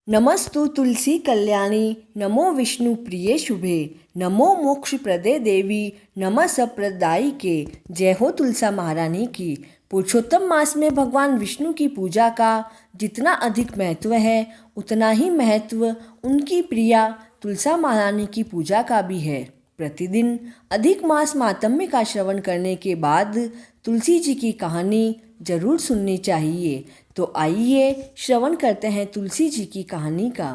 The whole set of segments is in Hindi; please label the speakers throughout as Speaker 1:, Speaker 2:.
Speaker 1: नमस्तु तुलसी कल्याणी, नमो विष्णु प्रिये शुभे, नमो मोक्ष प्रदे देवी, नमः संप्रदायिके। जय हो तुलसा महारानी की। पुरुषोत्तम मास में भगवान विष्णु की पूजा का जितना अधिक महत्व है, उतना ही महत्व उनकी प्रिया तुलसा महारानी की पूजा का भी है। प्रतिदिन अधिक मास मातम्य का श्रवण करने के बाद तुलसी जी की कहानी जरूर सुननी चाहिए। तो आइए श्रवण करते हैं तुलसी जी की कहानी का।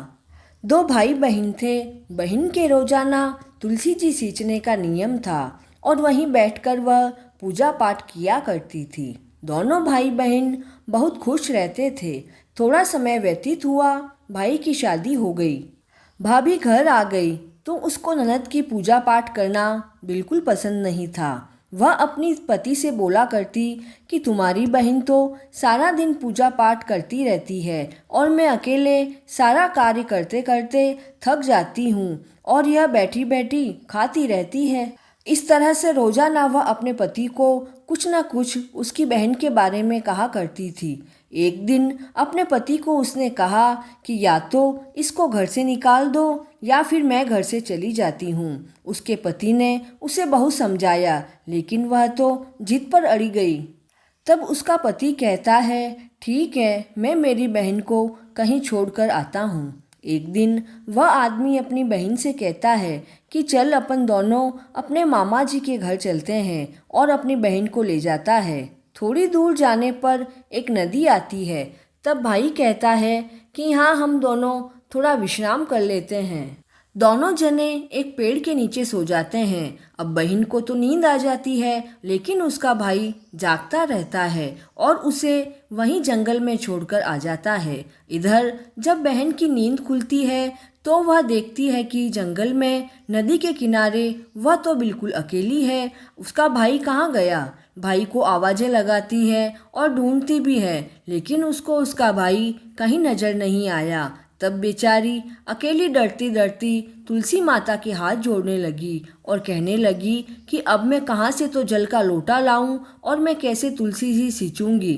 Speaker 1: दो भाई बहन थे। बहन के रोजाना तुलसी जी सींचने का नियम था और वहीं बैठकर वह पूजा पाठ किया करती थी। दोनों भाई बहन बहुत खुश रहते थे। थोड़ा समय व्यतीत हुआ, भाई की शादी हो गई। भाभी घर आ गई तो उसको ननद की पूजा पाठ करना बिल्कुल पसंद नहीं था। वह अपनी पति से बोला करती कि तुम्हारी बहन तो सारा दिन पूजा पाठ करती रहती है और मैं अकेले सारा कार्य करते करते थक जाती हूँ और यह बैठी बैठी खाती रहती है। इस तरह से रोजाना वह अपने पति को कुछ न कुछ उसकी बहन के बारे में कहा करती थी। एक दिन अपने पति को उसने कहा कि या तो इसको घर से निकाल दो या फिर मैं घर से चली जाती हूँ। उसके पति ने उसे बहुत समझाया, लेकिन वह तो जिद पर अड़ी गई। तब उसका पति कहता है, ठीक है, मैं मेरी बहन को कहीं छोड़कर आता हूँ। एक दिन वह आदमी अपनी बहन से कहता है कि चल अपन दोनों अपने मामा जी के घर चलते हैं, और अपनी बहन को ले जाता है। थोड़ी दूर जाने पर एक नदी आती है। तब भाई कहता है कि हाँ, हम दोनों थोड़ा विश्राम कर लेते हैं। दोनों जने एक पेड़ के नीचे सो जाते हैं। अब बहन को तो नींद आ जाती है, लेकिन उसका भाई जागता रहता है और उसे वहीं जंगल में छोड़कर आ जाता है। इधर जब बहन की नींद खुलती है तो वह देखती है कि जंगल में नदी के किनारे वह तो बिल्कुल अकेली है। उसका भाई कहाँ गया? भाई को आवाज़ें लगाती है और ढूंढती भी है, लेकिन उसको उसका भाई कहीं नजर नहीं आया। तब बेचारी अकेली डरती डरती तुलसी माता के हाथ जोड़ने लगी और कहने लगी कि अब मैं कहाँ से तो जल का लोटा लाऊं और मैं कैसे तुलसी जी सींचूंगी,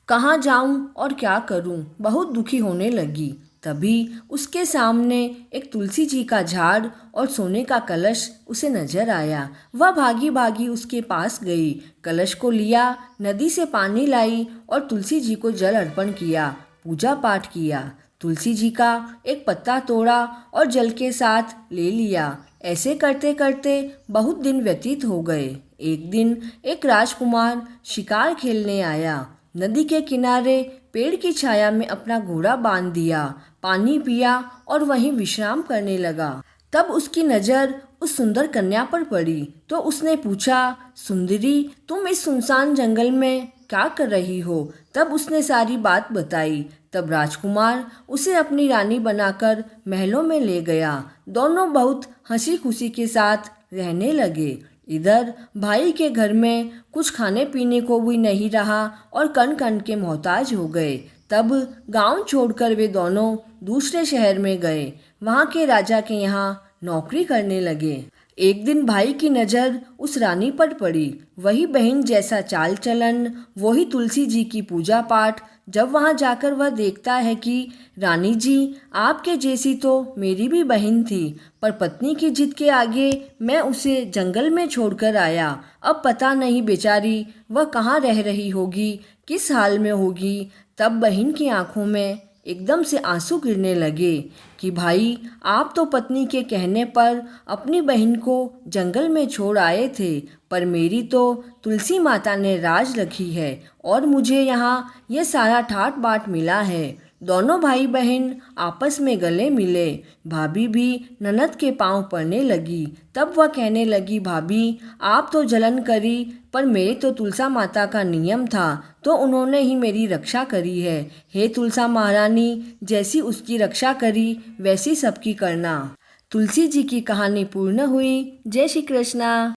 Speaker 1: कहाँ जाऊं और क्या करूं। बहुत दुखी होने लगी। तभी उसके सामने एक तुलसी जी का झाड़ और सोने का कलश उसे नजर आया। वह भागी भागी उसके पास गई, कलश को लिया, नदी से पानी लाई और तुलसी जी को जल अर्पण किया, पूजा पाठ किया। तुलसी जी का एक पत्ता तोड़ा और जल के साथ ले लिया। ऐसे करते करते बहुत दिन व्यतीत हो गए। एक दिन एक राजकुमार शिकार खेलने आया। नदी के किनारे पेड़ की छाया में अपना घोड़ा बांध दिया, पानी पिया और वहीं विश्राम करने लगा। तब उसकी नज़र उस सुंदर कन्या पर पड़ी तो उसने पूछा, सुंदरी, तुम इस सुनसान जंगल में क्या कर रही हो? तब उसने सारी बात बताई। तब राजकुमार उसे अपनी रानी बनाकर महलों में ले गया। दोनों बहुत हंसी खुशी के साथ रहने लगे। इधर भाई के घर में कुछ खाने पीने को भी नहीं रहा और कण कण के मोहताज हो गए। तब गांव छोड़कर वे दोनों दूसरे शहर में गए। वहां के राजा के यहाँ नौकरी करने लगे। एक दिन भाई की नज़र उस रानी पर पड़ी। वही बहन जैसा चाल चलन, वही तुलसी जी की पूजा पाठ। जब वहां जाकर वह देखता है कि रानी जी, आपके जैसी तो मेरी भी बहन थी, पर पत्नी की जिद के आगे मैं उसे जंगल में छोड़कर आया। अब पता नहीं बेचारी वह कहाँ रह रही होगी, किस हाल में होगी। तब बहन की आंखों में एकदम से आंसू गिरने लगे कि भाई, आप तो पत्नी के कहने पर अपनी बहन को जंगल में छोड़ आए थे, पर मेरी तो तुलसी माता ने राज रखी है और मुझे यहाँ ये सारा ठाट बाट मिला है। दोनों भाई बहन आपस में गले मिले। भाभी भी ननद के पांव पड़ने लगी। तब वह कहने लगी, भाभी, आप तो जलन करी, पर मेरे तो तुलसा माता का नियम था तो उन्होंने ही मेरी रक्षा करी है। हे तुलसा महारानी, जैसी उसकी रक्षा करी वैसी सबकी करना। तुलसी जी की कहानी पूर्ण हुई। जय श्री कृष्णा।